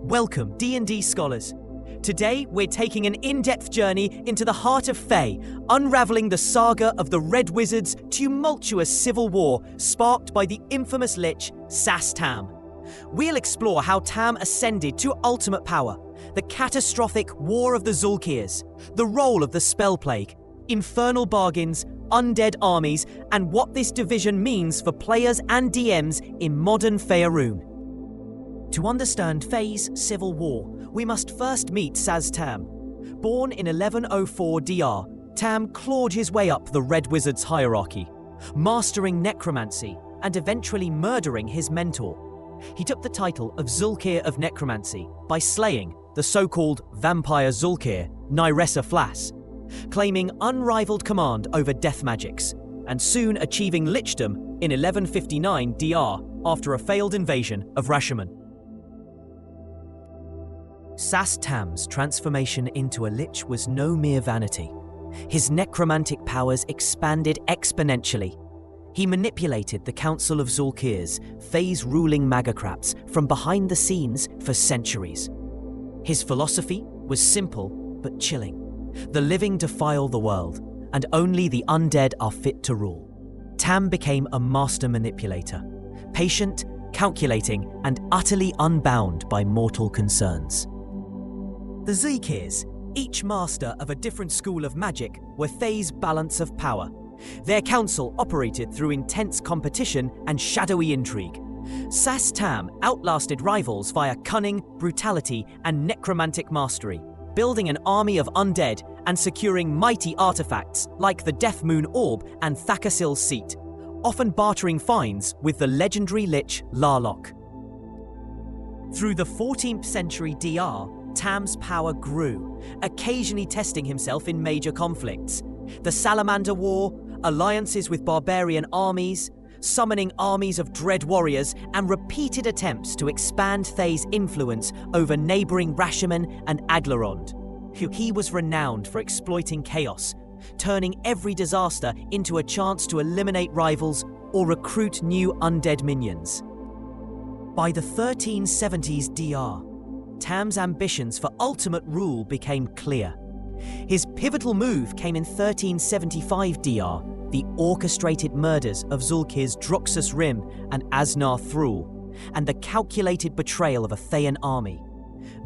Welcome, D&D scholars. Today, we're taking an in-depth journey into the heart of Thay, unraveling the saga of the Red Wizard's tumultuous civil war sparked by the infamous lich, Szass Tam. We'll explore how Tam ascended to ultimate power, the catastrophic War of the Zulkirs, the role of the Spellplague, infernal bargains, undead armies, and what this division means for players and DMs in modern Faerûn. To understand Thay's civil war, we must first meet Szass Tam. Born in 1104 DR, Tam clawed his way up the Red Wizard's hierarchy, mastering necromancy and eventually murdering his mentor. He took the title of Zulkir of Necromancy by slaying the so-called vampire Zulkir, Flass, claiming unrivaled command over death magics, and soon achieving lichdom in 1159 DR after a failed invasion of Rashomon. Szass Tam's transformation into a lich was no mere vanity. His necromantic powers expanded exponentially. He manipulated the Council of Zulkirs, Thay's ruling magocrats, from behind the scenes for centuries. His philosophy was simple but chilling. The living defile the world, and only the undead are fit to rule. Tam became a master manipulator, patient, calculating, and utterly unbound by mortal concerns. The Zulkirs, each master of a different school of magic, were Thay's balance of power. Their council operated through intense competition and shadowy intrigue. Szass Tam outlasted rivals via cunning, brutality, and necromantic mastery, building an army of undead and securing mighty artifacts like the Death Moon Orb and Thakasil's Seat, often bartering finds with the legendary lich Larlock. Through the 14th century DR, Tam's power grew, occasionally testing himself in major conflicts. The Salamander War, alliances with barbarian armies, summoning armies of dread warriors, and repeated attempts to expand Thay's influence over neighbouring Rashomon and Aglarond. He was renowned for exploiting chaos, turning every disaster into a chance to eliminate rivals or recruit new undead minions. By the 1370s DR, Tam's ambitions for ultimate rule became clear. His pivotal move came in 1375 DR, the orchestrated murders of Zulkir's Droxus Rim and Aznar Thrall, and the calculated betrayal of a Thayan army.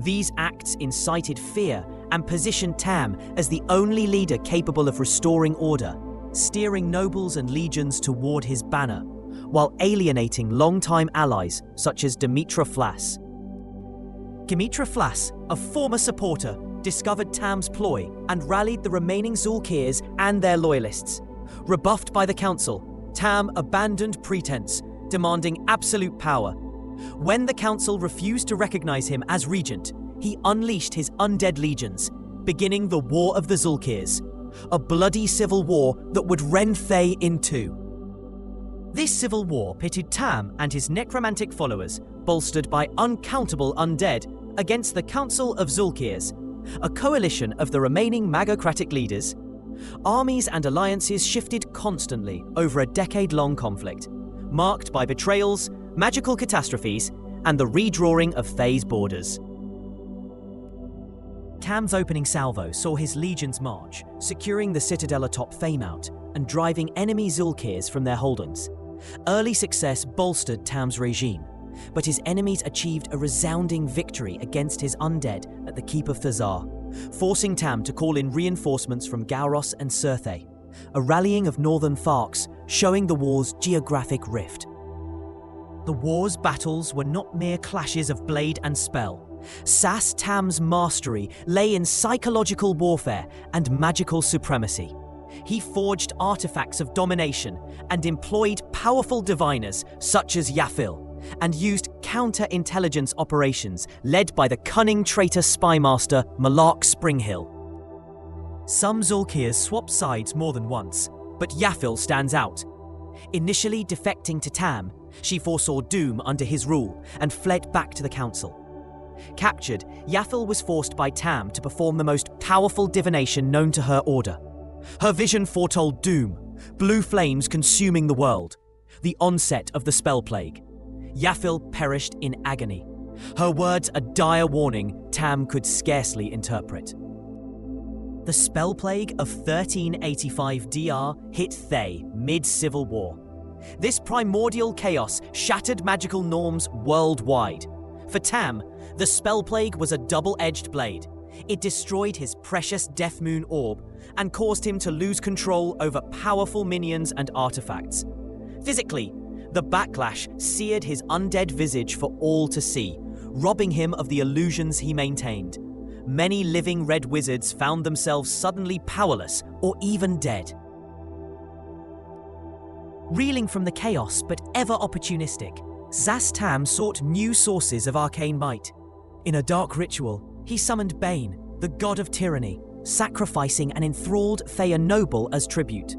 These acts incited fear and positioned Tam as the only leader capable of restoring order, steering nobles and legions toward his banner, while alienating longtime allies such as Flass. Flass, a former supporter, discovered Tam's ploy and rallied the remaining Zulkirs and their loyalists. Rebuffed by the council, Tam abandoned pretense, demanding absolute power. When the council refused to recognize him as regent, he unleashed his undead legions, beginning the War of the Zulkirs, a bloody civil war that would rend Thay in two. This civil war pitted Tam and his necromantic followers, bolstered by uncountable undead, against the Council of Zulkirs, a coalition of the remaining magocratic leaders. Armies and alliances shifted constantly over a decade-long conflict, marked by betrayals, magical catastrophes, and the redrawing of Thay's borders. Tam's opening salvo saw his legions march, securing the citadel atop Faemount and driving enemy Zulkirs from their holdings. Early success bolstered Tam's regime, but his enemies achieved a resounding victory against his undead at the Keep of Thazar, forcing Tam to call in reinforcements from Gauros and Cirthe, a rallying of northern Farks showing the war's geographic rift. The war's battles were not mere clashes of blade and spell. Szass Tam's mastery lay in psychological warfare and magical supremacy. He forged artifacts of domination and employed powerful diviners such as Yaphil, and used counter-intelligence operations led by the cunning traitor spymaster Malark Springhill. Some Zulkirs swapped sides more than once, but Yaphil stands out. Initially defecting to Tam, she foresaw doom under his rule and fled back to the council. Captured, Yaphil was forced by Tam to perform the most powerful divination known to her order. Her vision foretold doom, blue flames consuming the world, the onset of the Spellplague. Yaphil perished in agony, Her words a dire warning Tam could scarcely interpret. The Spellplague of 1385 DR hit Thay mid-Civil War. This primordial chaos shattered magical norms worldwide. For Tam, the Spellplague was a double-edged blade. It destroyed his precious Death Moon orb and caused him to lose control over powerful minions and artifacts. Physically, the backlash seared his undead visage for all to see, robbing him of the illusions he maintained. Many living red wizards found themselves suddenly powerless or even dead. Reeling from the chaos but ever opportunistic, Szass Tam sought new sources of arcane might. In a dark ritual, he summoned Bane, the god of tyranny, sacrificing an enthralled Thayan noble as tribute.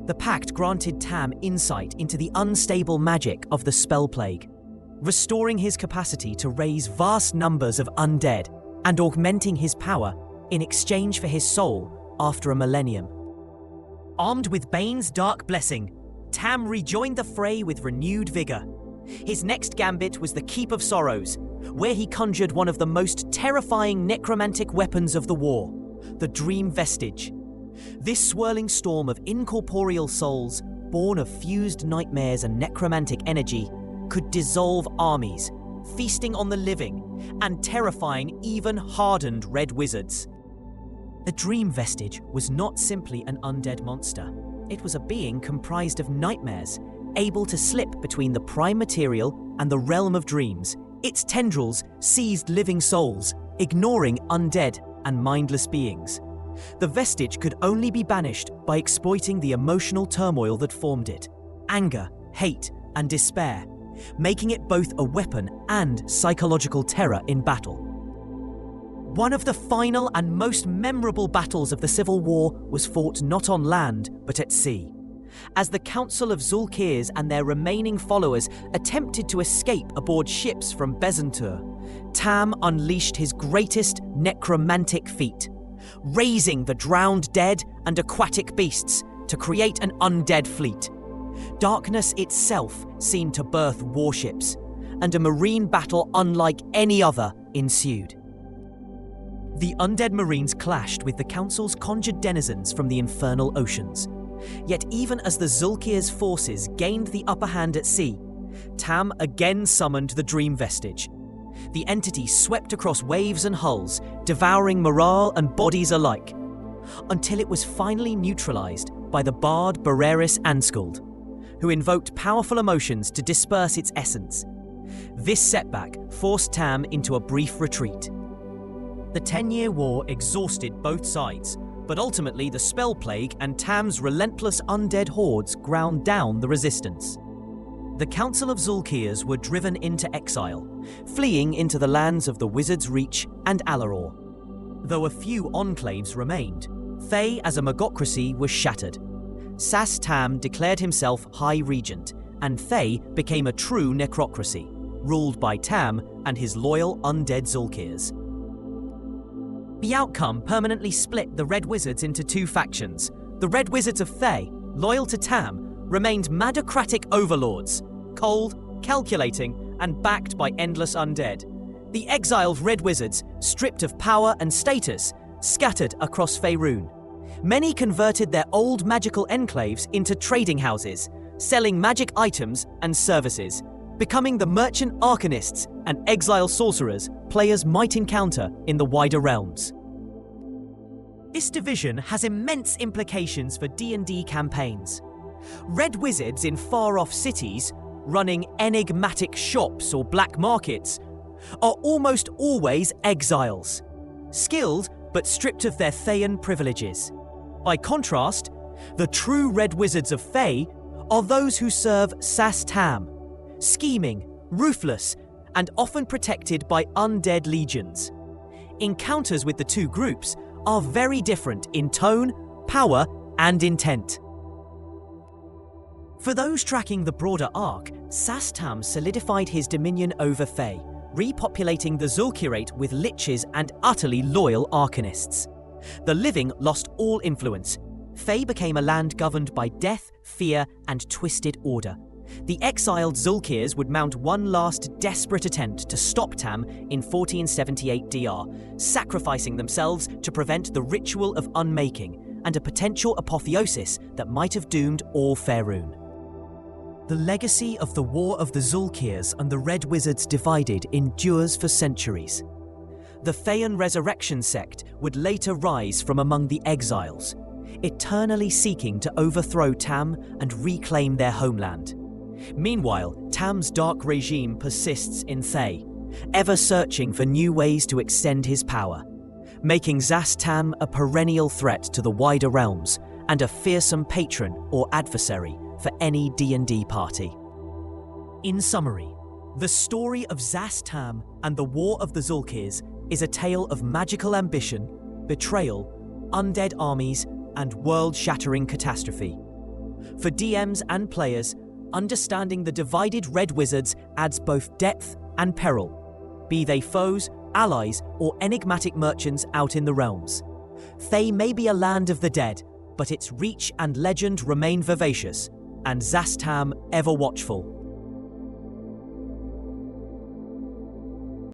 The pact granted Tam insight into the unstable magic of the Spellplague, restoring his capacity to raise vast numbers of undead and augmenting his power in exchange for his soul after a millennium. Armed with Bane's dark blessing, Tam rejoined the fray with renewed vigor. His next gambit was the Keep of Sorrows, where he conjured one of the most terrifying necromantic weapons of the war, the Dream Vestige. This swirling storm of incorporeal souls, born of fused nightmares and necromantic energy, could dissolve armies, feasting on the living and terrifying even hardened red wizards. The Dream Vestige was not simply an undead monster. It was a being comprised of nightmares, able to slip between the prime material and the realm of dreams. Its tendrils seized living souls, ignoring undead and mindless beings. The vestige could only be banished by exploiting the emotional turmoil that formed it: anger, hate, and despair, making it both a weapon and psychological terror in battle. One of the final and most memorable battles of the Civil War was fought not on land, but at sea. As the Council of Zulkirs and their remaining followers attempted to escape aboard ships from Bezantur, Tam unleashed his greatest necromantic feat, raising the drowned dead and aquatic beasts to create an undead fleet. Darkness itself seemed to birth warships, and a marine battle unlike any other ensued. The undead marines clashed with the Council's conjured denizens from the infernal oceans. Yet even as the Zulkirs' forces gained the upper hand at sea, Tam again summoned the Dream Vestige. The entity swept across waves and hulls, devouring morale and bodies alike, until it was finally neutralized by the bard Bereris Anskald, who invoked powerful emotions to disperse its essence. This setback forced Tam into a brief retreat. The 10-year war exhausted both sides, but ultimately the Spellplague and Tam's relentless undead hordes ground down the resistance. The Council of Zulkirs were driven into exile, fleeing into the lands of the Wizard's Reach and Alaror. Though a few enclaves remained, Thay as a magocracy was shattered. Szass Tam declared himself High Regent, and Thay became a true necrocracy, ruled by Tam and his loyal undead Zulkirs. The outcome permanently split the Red Wizards into two factions. The Red Wizards of Thay, loyal to Tam, remained madocratic overlords, cold, calculating, and backed by endless undead. The exiled Red Wizards, stripped of power and status, scattered across Faerûn. Many converted their old magical enclaves into trading houses, selling magic items and services, becoming the merchant arcanists and exile sorcerers players might encounter in the wider realms. This division has immense implications for D&D campaigns. Red Wizards in far-off cities, running enigmatic shops or black markets, are almost always exiles, skilled but stripped of their Thayan privileges. By contrast, the true Red Wizards of Thay are those who serve Szass Tam, scheming, ruthless, and often protected by undead legions. Encounters with the two groups are very different in tone, power, and intent. For those tracking the broader arc, Szass Tam solidified his dominion over Thay, repopulating the Zulkirate with liches and utterly loyal arcanists. The living lost all influence. Thay became a land governed by death, fear, and twisted order. The exiled Zulkirs would mount one last desperate attempt to stop Tam in 1478 DR, sacrificing themselves to prevent the ritual of unmaking and a potential apotheosis that might have doomed all Faerûn. The legacy of the War of the Zulkirs and the Red Wizards divided endures for centuries. The Thayan resurrection sect would later rise from among the exiles, eternally seeking to overthrow Tam and reclaim their homeland. Meanwhile, Tam's dark regime persists in Thay, ever searching for new ways to extend his power, making Szass Tam a perennial threat to the wider realms and a fearsome patron or adversary for any D&D party. In summary, the story of Szass Tam and the War of the Zulkirs is a tale of magical ambition, betrayal, undead armies, and world-shattering catastrophe. For DMs and players, understanding the divided Red Wizards adds both depth and peril, be they foes, allies, or enigmatic merchants out in the realms. Thay may be a land of the dead, but its reach and legend remain vivacious, and Szass Tam ever watchful.